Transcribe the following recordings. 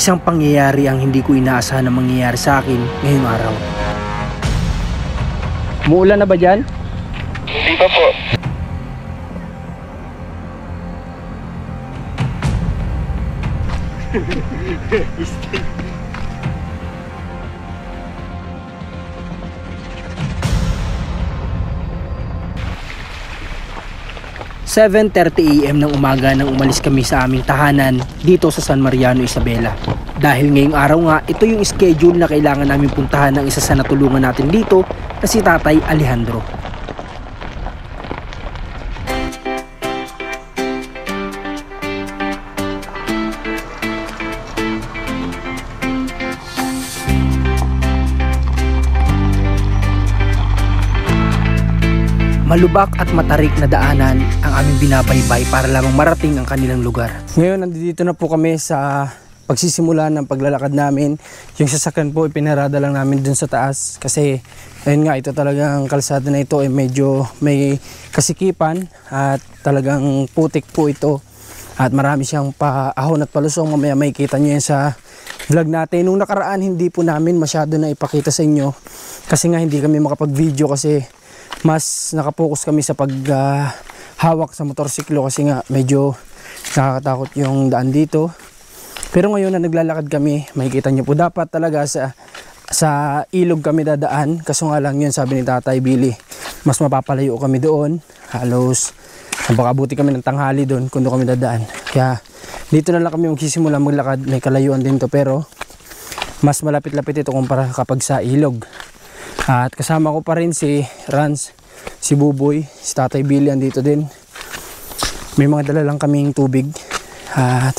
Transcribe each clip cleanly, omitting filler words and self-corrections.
Isang pangyayari ang hindi ko inaasahan na mangyayari sa akin ngayong araw. Umuulan na ba dyan? Hindi pa po. 7:30 AM ng umaga nang umalis kami sa aming tahanan dito sa San Mariano, Isabela. Dahil ngayong araw nga, ito yung schedule na kailangan namin puntahan ng isa sa natulungan natin dito na si Tatay Alejandro. Malubak at matarik na daanan ang aming binabaybay para lamang marating ang kanilang lugar. Ngayon, nandito na po kami sa pagsisimula ng paglalakad namin. Yung sasakyan po, ipinarada lang namin dun sa taas. Kasi, ayun nga, ito talagang kalsada na ito ay medyo may kasikipan at talagang putik po ito. At marami siyang paahon at palusong. Mamaya makikita nyo yan sa vlog natin. Nung nakaraan, hindi po namin masyado na ipakita sa inyo. Kasi nga, hindi kami makapag-video kasi mas nakapokus kami sa paghawak sa motorsiklo kasi nga medyo nakakatakot yung daan dito. Pero ngayon na naglalakad kami, makikita nyo po dapat talaga sa ilog kami dadaan. Kaso nga lang yun, sabi ni Tatay Billy, mas mapapalayo kami doon. Halos baka buti kami ng tanghali doon kung doon kami dadaan. Kaya dito na lang kami magsisimula maglakad. May kalayuan din to pero mas malapit-lapit ito kumpara kapag sa ilog. At kasama ko pa rin si Rans, si Buboy, si Tatay Billy andito din. May mga dala lang kaming tubig. At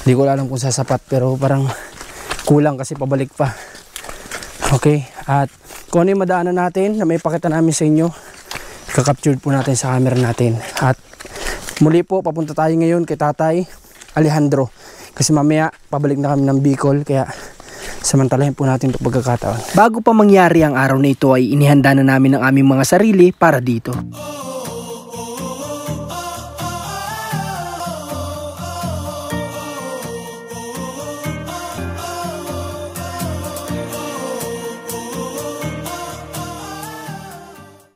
di ko alam kung sasapat pero parang kulang kasi pabalik pa. Okay, at kung ano yung madaanan natin na may pakita namin sa inyo, kakapture po natin sa camera natin. At muli po, papunta tayo ngayon kay Tatay Alejandro. Kasi mamaya, pabalik na kami ng Bicol, kaya samantalahin po natin itong pagkakataon. Bago pa mangyari ang araw na ito ay inihanda na namin ang aming mga sarili para dito.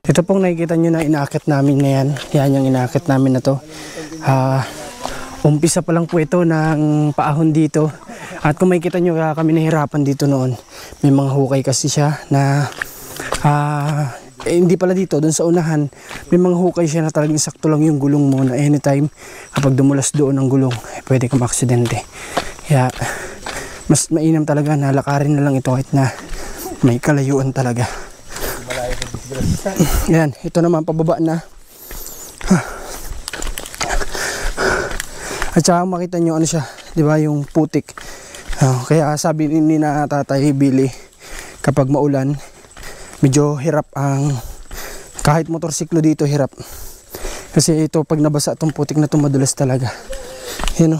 Ito pong nakikita nyo na inaakit namin ngayon. Yan yung inaakit namin na to. Umpisa pa lang po ito ng paahon dito. At kung makikita nyo, kami nahirapan dito noon. May mga hukay kasi siya na hindi pala dito, doon sa unahan. May mga hukay siya na talagang sakto lang yung gulong mo na anytime kapag dumulas doon ang gulong, pwede kang maaksidente. Kaya mas mainam talaga na lakarin na lang ito kahit na may kalayuan talaga. Yan, ito naman pababa na. At saka makita nyo ano siya, di ba, yung putik. Kaya sabi ni na Tatay Billy, kapag maulan, medyo hirap ang kahit motorsiklo dito, hirap. Kasi ito pag nabasa itong putik na ito, madulas talaga. Yan o.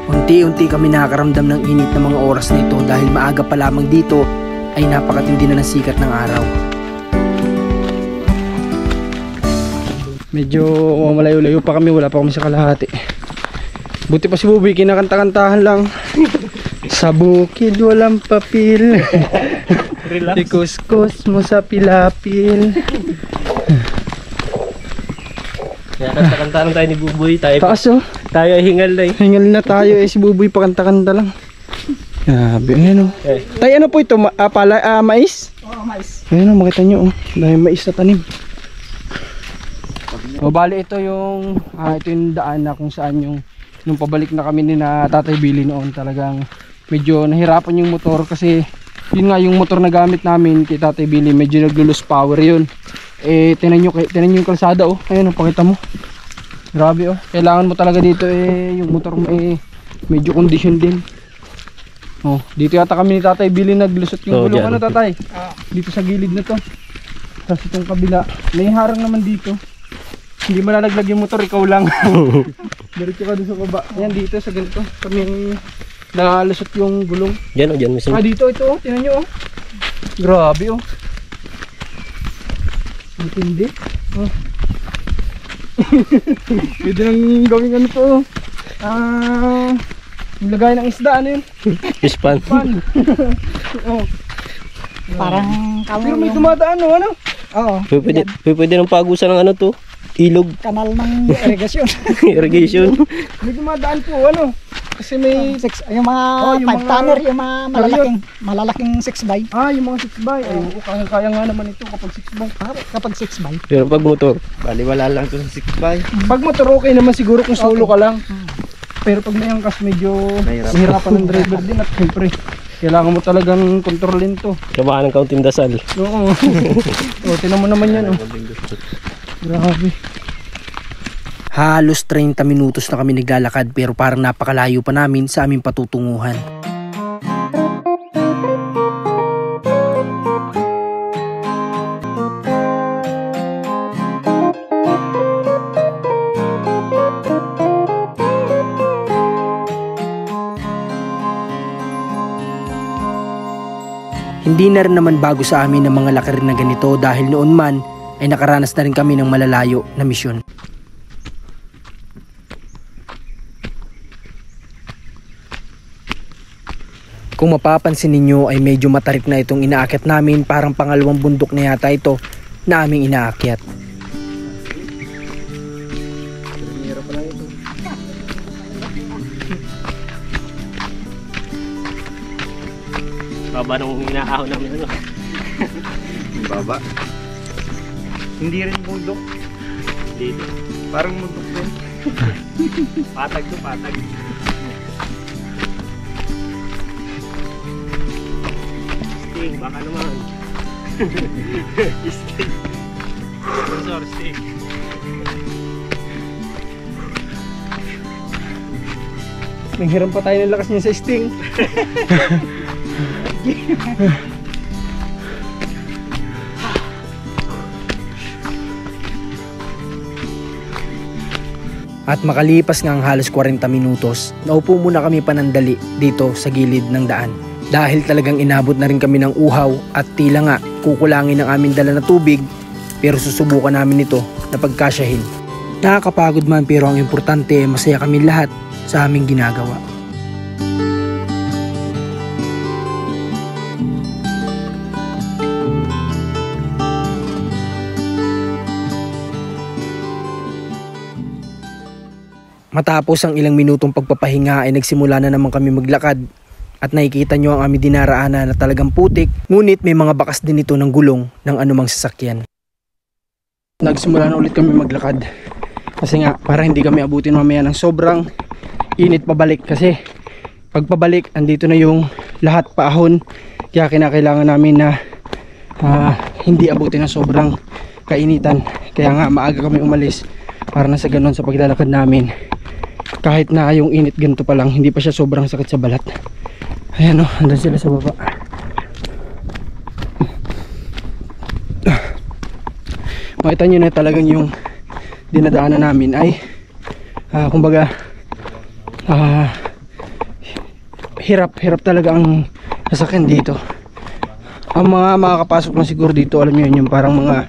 Unti-unti kami nakakaramdam ng init ng mga oras na ito dahil maaga pa lamang dito ay napakatindi na ng sikat ng araw. Medyo malayo-layo pa kami, wala pa kami sa kalahati. Buti pa si Buboy, kinakanta-kantahan lang. Sa bukid walang papel. Ikuskus mo sa pilapil. Kaya kanta-kanta lang tayo ni Buboy. Taas oh. Tayo ay hingal na eh. Hingal na tayo si Buboy pa kanta-kanta lang. Grabe, ayan o. Tay, ano po ito? Mais? Oo, mais. Ayan o, makita nyo oh. Dahil mais na tanim. O bali ito yung daan na kung saan yung nung pabalik na kami ni na Tatay Billy noon, talagang medyo nahirapan yung motor kasi yun nga yung motor na gamit namin kay Tatay Billy, medyo naglo-lose power yun. Tinan nyo yung kalsada oh. Ayun, pakita mo. Grabe oh. Kailangan mo talaga dito yung motor mo medyo condition din. Oh, dito yata kami ni Tatay Billy naglusot yung gulong. Ano Tatay? Dito sa gilid na to. Tapos itong kabila, may harang naman dito. Hindi malalaglag yung motor, ikaw lang. Diretso ka doon sa baba. Yan dito sa ganito. Kami nalusot yung gulong. Diyan o, diyan mismo. Dito ito oh, tinan nyo oh. Grabe oh. Ang tindi. Oh. Pwede nang gawin ano to. Ilagay ng isda, ano yun? Fish pan. Pan. Oh. Parang Pero may dumadaan, no? Ano? Oo. Pwede nang pagusan ng ano to. Ilog. Kanal ng irrigation. Irrigation. May dumadaan po, ano? Kasi may... Yung mga yung 5 mga tonner, yung mga malalaking 6x. yung mga 6x. Ay, kaya nga naman ito kapag 6x. Kapag 6x. Pero pag motor, Baliwala lang to sa 6x. Pag motor, okay naman siguro kung solo ka lang. Pero pag may angkas, medyo mahirapan ng driver din. At siyempre, kailangan mo talagang kontrolin to. kamahan ng kaunting dasal. Oo. O, tinan mo naman yan. Oh. Grabe. Halos 30 minutos na kami naglalakad pero parang napakalayo pa namin sa aming patutunguhan. Hindi na rin naman bago sa amin ang mga lakarin na ganito dahil noon man ay nakaranas na rin kami ng malalayo na misyon. Kung mapapansin ninyo ay medyo matarik na itong inaakyat namin, parang pangalawang bundok na yata ito na aming inaakyat. Baba nung inaahon namin ano. Baba. Hindi rin bundok. Dito. Parang bundok din. Patag to, patag. Sting, baka naman. Sting. Sponsor, Sting. Nanghiram pa tayo ng lakas niya sa sting. At makalipas nga ang halos 40 minutos, naupo muna kami panandali dito sa gilid ng daan. Dahil talagang inabot na rin kami ng uhaw at tila nga kukulangin ang aming dala na tubig, pero susubukan namin ito na pagkasyahin. Nakakapagod man pero ang importante masaya kami lahat sa aming ginagawa. Matapos ang ilang minutong pagpapahinga ay nagsimula na naman kami maglakad at nakikita nyo ang aming dinaraanan na talagang putik, ngunit may mga bakas din ito ng gulong ng anumang sasakyan. Nagsimula na ulit kami maglakad kasi nga para hindi kami abutin mamaya ng sobrang init pabalik, kasi pag pabalik andito na yung lahat paahon, kaya kinakailangan namin na hindi abutin ng sobrang kainitan. Kaya nga maaga kami umalis para na sa ganun sa paglalakad namin. Kahit na yung init ganito pa lang, hindi pa siya sobrang sakit sa balat. Ayan o, andun sila sa baba. Makita nyo na talagang yung dinadaanan namin ay kumbaga hirap talaga ang sasakyan dito. Ang mga makakapasok na siguro dito, alam nyo yun, yung parang mga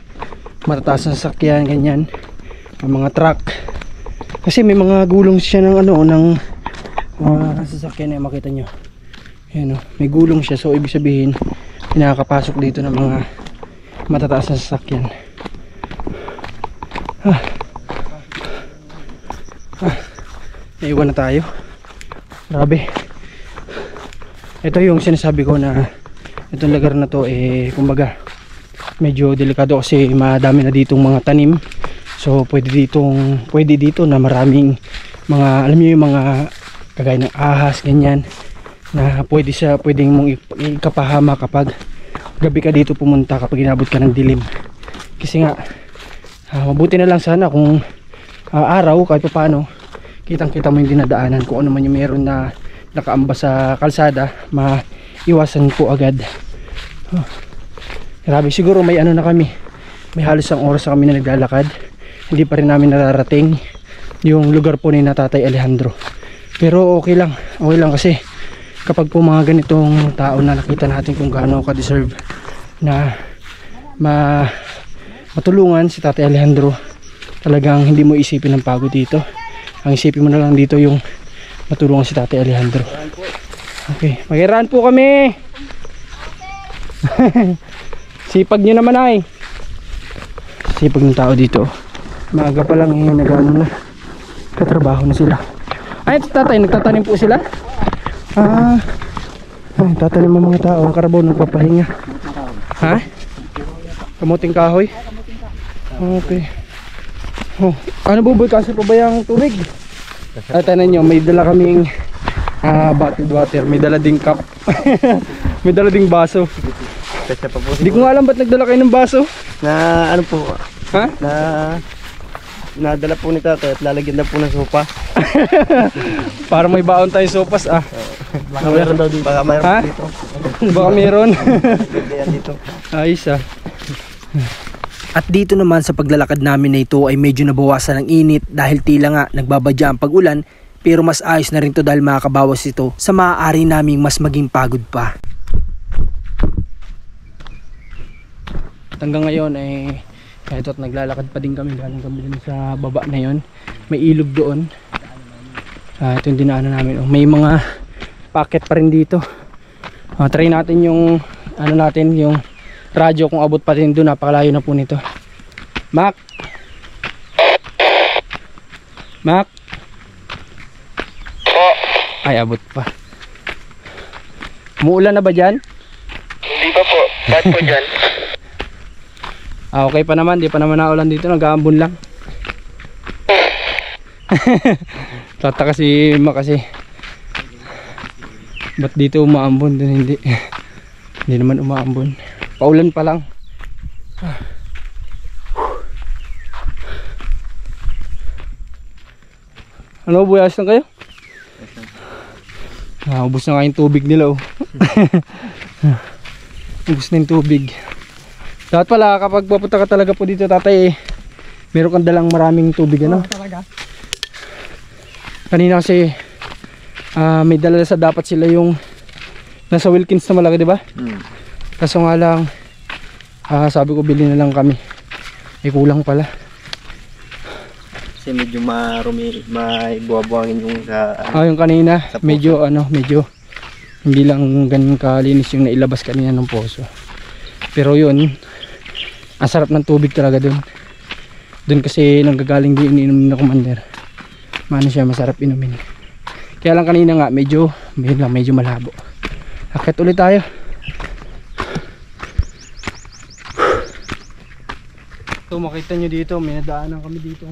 matataas na sasakyan, ganyan, ang mga truck. Kasi may mga gulong siya ng ng sasakyan na makita nyo. Ayan o, may gulong siya, so ibig sabihin nakakapasok dito ng mga matataas na sasakyan. Naiwan na tayo. Grabe. Ito yung sinasabi ko na itong lugar na to kumbaga medyo delikado kasi madami na ditong mga tanim. So pwede dito na maraming mga, alam niyo yung mga kagaya ng ahas, ganyan, na pwedeng mong ikapahama kapag gabi ka dito pumunta, kapag inabot ka ng dilim. Kasi nga mabuti na lang sana kung araw kahit paano kitang-kita mo yung dinadaanan, kung ano man yung meron na nakaambas sa kalsada, maiwasan po agad. Grabe, siguro may na kami, may halos ang oras na kami na naglalakad, hindi pa rin namin nararating yung lugar po ni Tatay Alejandro. Pero okay lang kasi kapag po mga ganitong tao na nakita natin kung gaano ka-deserve na matulungan si Tatay Alejandro, talagang hindi mo isipin ng pagod dito. Ang isipin mo na lang dito yung matulungan si Tatay Alejandro. Okay, magiraan po kami. Sipag nyo naman ay. Sipag ng tao dito. Maaga pa lang nag-ano na. Katrabaho na sila. Ay, Tatay, nagtatanim po sila? Ay, tatanim ang mga tao. Ang karabaw nagpapahinga. Ha? Kamuting kahoy? Okay. Oh, ano buboy kasi pa ba yung tubig? At tanan nyo, may dala kaming bottled water. May dala ding cup. May dala ding baso. Kasi pa po. Hindi ko nga alam ba't nagdala kayo ng baso. Na ano po, Ha? na nadala po ni tatay at lalagyan na po ng sopa. Para may baon tayong sopas Baka mayroon daw dito. Baka mayroon Ha? dito. Baka meron. Ganyan dito. Ayos At dito naman sa paglalakad namin na ito ay medyo nabawasan ng init dahil tila nga nagbabadya ang pag-ulan, pero mas ayos na rin to dahil makakabawas ito sa maaari naming mas maging pagod pa. At hanggang ngayon ay ito at naglalakad pa din kami. Galing kami dun sa baba na yon. May ilog doon. Ito yung dinaanan namin. May mga packet pa rin dito. Try natin yung ano natin, yung radyo kung abot pa rin doon. Napakalayo na po nito. Mac! Mac! Ay, abot pa. Umuulan na ba dyan? Hindi pa po. Ba't po dyan? Okay pa naman, di pa naman naulan dito, nag-aambon lang. Tataka si Ma kasi. Ba't dito umaambon, dun hindi. Hindi naman umaambon. Paulan pa lang. Ano, buyas na kayo? Ubus na nga yung tubig nila oh. Ubus na yung tubig. Dapat pala kapag papunta ka talaga po dito tatay meron kang dalang maraming tubig ano? Talaga. Kanina kasi may dala sa dapat sila yung nasa Wilkins na malaki, di ba? Kaso nga lang sabi ko bili na lang kami. Kulang pala. Kasi medyo marumi, may buwabuhangin yung sa Yung kanina sa poso. medyo hindi lang ganun kalinis yung nailabas kanina ng poso. Pero yun, ang sarap ng tubig talaga dun. Dun kasi nanggagaling din ininom na commander. Mano siya, masarap inumin. Kaya lang kanina nga medyo malabo. Akit ulit tayo. Ito makita nyo dito, may nadaanan kami dito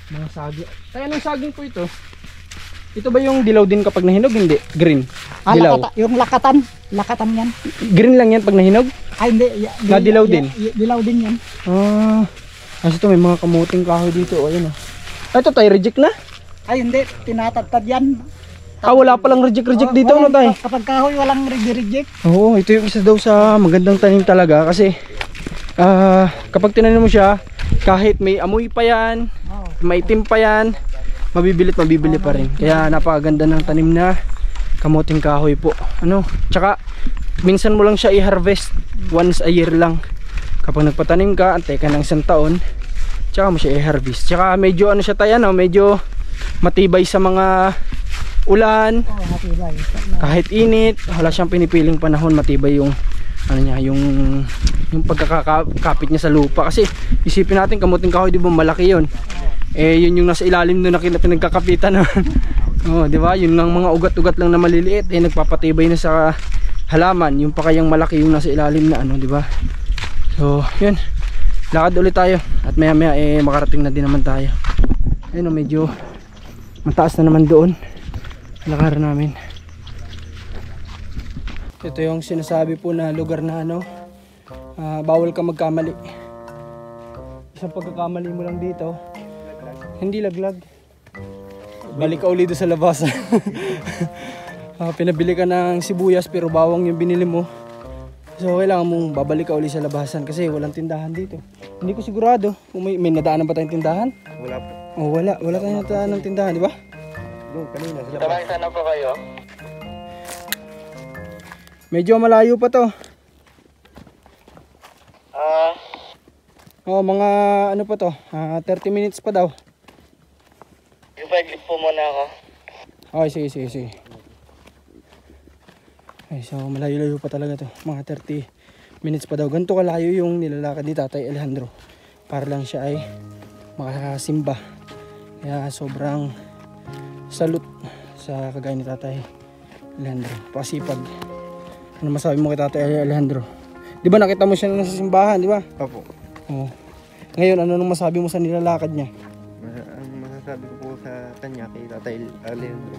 mga saging. Tayo anong saging po ito? Ito ba yung dilaw din kapag nahinog? Hindi, green. Dilaw. Yung lakatan yan. Green lang yan pag nahinog? Ay hindi, Dilaw din? Dilaw din yan. Kasi ito may mga kamuting kahoy dito. Ayun ito tayo, reject na? Ay hindi, tinatadtad yan. Wala palang reject dito no tayo? Kapag kahoy walang reject. Oo, ito yung isa daw sa magandang tanim talaga kasi kapag tinanim mo siya, kahit may amoy pa yan, may itim pa yan, mabibili pa rin. Kaya napakaganda ng tanim na kamuting kahoy po. Tsaka minsan mo lang siya i-harvest, once a year lang. Kapag nagpatanim ka, antay ka ng isang taon, tsaka mo siya i-harvest. Tsaka medyo siya tayo, medyo matibay sa mga ulan, Matibay. kahit init, wala siyang pinipiling panahon, matibay yung yung pagkakapit niya sa lupa. Kasi isipin natin, kamuting kahoy, di ba malaki yun? Yun yung nasa ilalim doon na pinagkakapitan di ba? Yun ng mga ugat-ugat lang na maliliit nagpapatibay na sa halaman. Yung pa kayang malaki yung nasa ilalim na di ba? So, yun. Lakad ulit tayo at maya-maya makarating na din naman tayo. Ayun medyo mataas na naman doon. Lakaran namin. Ito yung sinasabi po na lugar na bawal ka magkamali. Isang pagkakamali mo lang dito, hindi laglag, balik ka ulit sa labas. Pinabili ka ng sibuyas pero bawang yung binili mo, so kailangan mong babalik ka ulit sa labasan kasi walang tindahan dito. Hindi ko sigurado kung may nadaanan ba tayong tindahan. Wala po. Wala tayong nadaanan ng tindahan, di ba? Yung kanina sila. Sabay sana po kayo. Medyo malayo pa to. Oo, mga ano pa to, 30 minutes pa daw. Ipag-lip po muna ako. Okay, sige. Ay, so malayo-layo pa talaga to. Mga 30 minutes pa daw. Ganito kalayo yung nilalakad ni Tatay Alejandro. Para lang siya ay makasimba. Kaya sobrang salute sa kagaya ni Tatay Alejandro. Pasipag. Ano masabi mo kay Tatay Alejandro? Di ba nakita mo siya na nasa simbahan, di ba? Opo. Oo. Ngayon, ano nung masabi mo sa nilalakad niya? Ang masasabi ko po sa kanya kay Tatay Alejandro,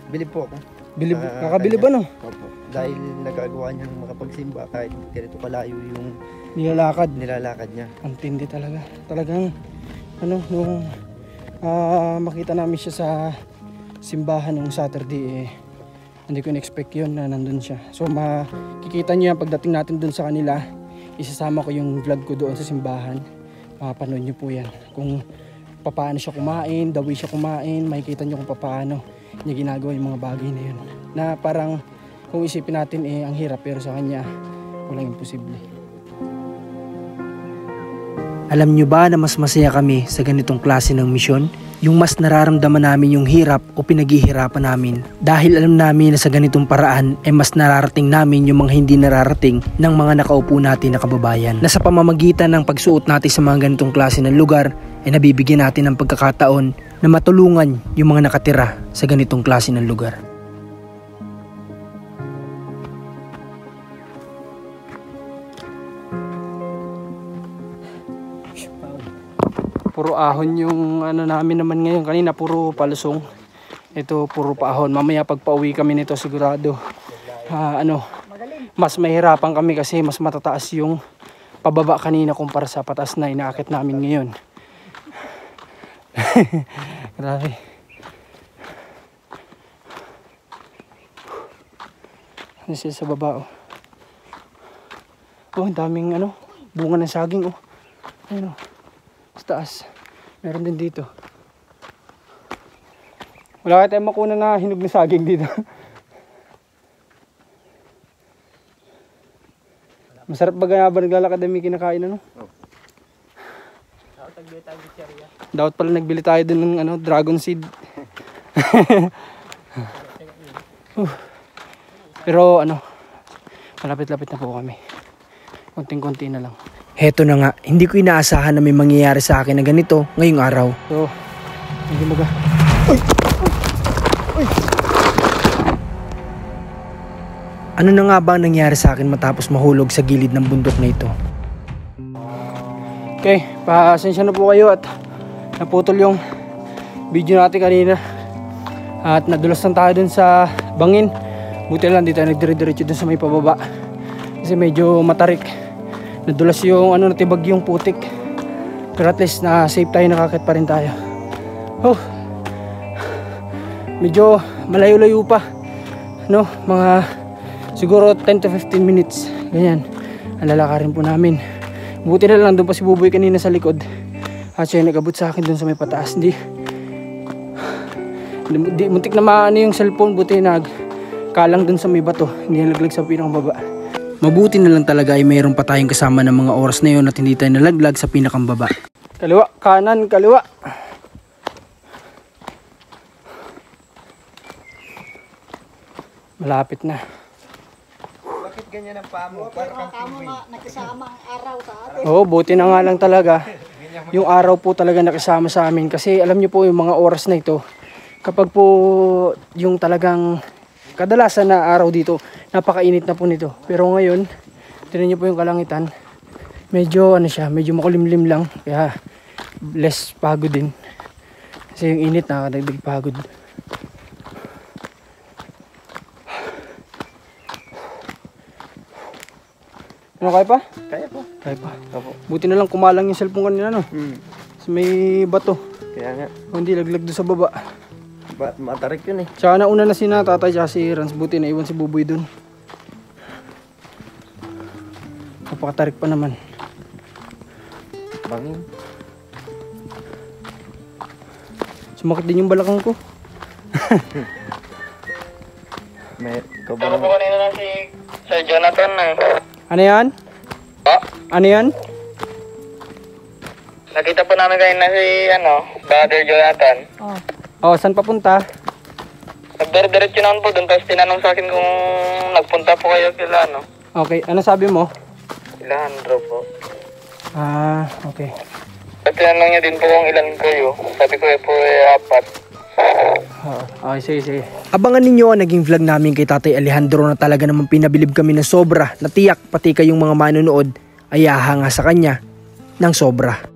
bilib po ako. Bilib, Sa nakabilib kanya. ano? Opo. Dahil nagagawa niyang makapagsimba kahit ganito kalayo yung Nilalakad. nilalakad niya. Ang tindi talaga. Talagang, ano, nung makita namin siya sa simbahan nung Saturday, hindi ko in-expect yun na nandun siya. So makikita niyo yan pagdating natin dun sa kanila. Isasama ko yung vlog ko doon sa simbahan. Mapapanood niyo po yan. Kung paano siya kumain, the way siya kumain, makikita niyo kung paano niya ginagawa yung mga bagay na yun. Na parang kung isipin natin ang hirap, pero sa kanya walang imposible. Alam nyo ba na mas masaya kami sa ganitong klase ng misyon? Yung mas nararamdaman namin yung hirap o pinaghihirapan namin. Dahil alam namin na sa ganitong paraan ay mas nararating namin yung mga hindi nararating ng mga nakaupo natin na kababayan. Na sa pamamagitan ng pagsuot natin sa mga ganitong klase ng lugar ay nabibigyan natin ng pagkakataon na matulungan yung mga nakatira sa ganitong klase ng lugar. Puro ahon yung ano namin naman ngayon. Kanina puro palusong. Ito puro paahon. Mamaya pag pauwi kami nito sigurado mas mahirapan kami kasi mas matataas yung pababa kanina kumpara sa pataas na inaakit namin ngayon. Grabe. Ano siya sa baba, oh. Oh, ang daming bunga ng saging, oh. Ayun, oh. Sa taas. Meron din dito. Wala kayo tayong makuna na hinog na saging dito. Masarap ba ganaba naglalakad na may kinakain, ano? Dapat pala nagbili tayo dun ng dragon seed. Pero malapit-lapit na po kami. Konting-konti na lang. Heto na nga, hindi ko inaasahan na may mangyayari sa akin na ganito ngayong araw. So, hindi maga. Ano na nga ba ang nangyari sa akin matapos mahulog sa gilid ng bundok na ito? Okay, pasensya na po kayo at naputol yung video natin kanina. At nadulas lang tayo dun sa bangin. Buti lang dito nagdire-diretso dun sa may pababa. Kasi medyo matarik. Nadulas yung natibag yung putik. Pero at least na safe tayo, nakakit pa rin tayo. Oh, medyo malayo-layo pa, no? Mga siguro 10 to 15 minutes ganyan ang lalakarin po namin. Buti na lang doon pa si Buboy kanina sa likod at siya nagabot sa akin doon sa may pataas. Di muntik na maano yung cellphone, buti nagkalang doon sa may bato, hindi nalaglag sa pinakababa. Mabuti na lang talaga ay mayroon pa tayong kasama ng mga oras na yun at hindi tayo nalaglag sa pinakambaba. Kaliwa, kanan, kaliwa. Malapit na. Bakit ganyan ang paa mo? Parang Kamo nga nakisama ang araw sa atin. Oo, buti na nga lang talaga. Yung araw po talaga nakisama sa amin. Kasi alam niyo po yung mga oras na ito, kapag po yung talagang kadalasan na araw dito, napakainit na po nito. Pero ngayon, tingnan niyo po yung kalangitan. Medyo medyo makulimlim lang. Kaya less pagod din. Kasi yung init nakakadagdag pagod. Ano, kaya pa? kaya po. Kaya pa. Opo. Buti na lang kumalang yung cellphone kanina, no? Sa may bato. Kaya nga. O hindi, laglag doon sa baba. Matarik yun eh. Tsaka nauna na si Tatay tsaka si Rans. Buti na iwan si Buboy doon. Napakatarik pa naman. Bangin. Sumakit din yung balakang ko. Ikaw ba Tama po kanina na si Sir Jonathan na eh. Ano yan? Ha? Ano yan? Nakita po namin kayo na si, Brother Jonathan. Oh, saan papunta? Nagdire-diretso naman po doon, tapos tinanong sa akin kung nagpunta po kayo sila, Okay, ano sabi mo? Alejandro po. Ah, okay. At tinanong niya din po kung ilan kayo. Sabi ko po 4. Okay, sige. Abangan ninyo ang naging vlog namin kay Tatay Alejandro na talaga namang pinabilib kami ng sobra na tiyak pati kayong mga manonood ay hahanga sa kanya ng sobra.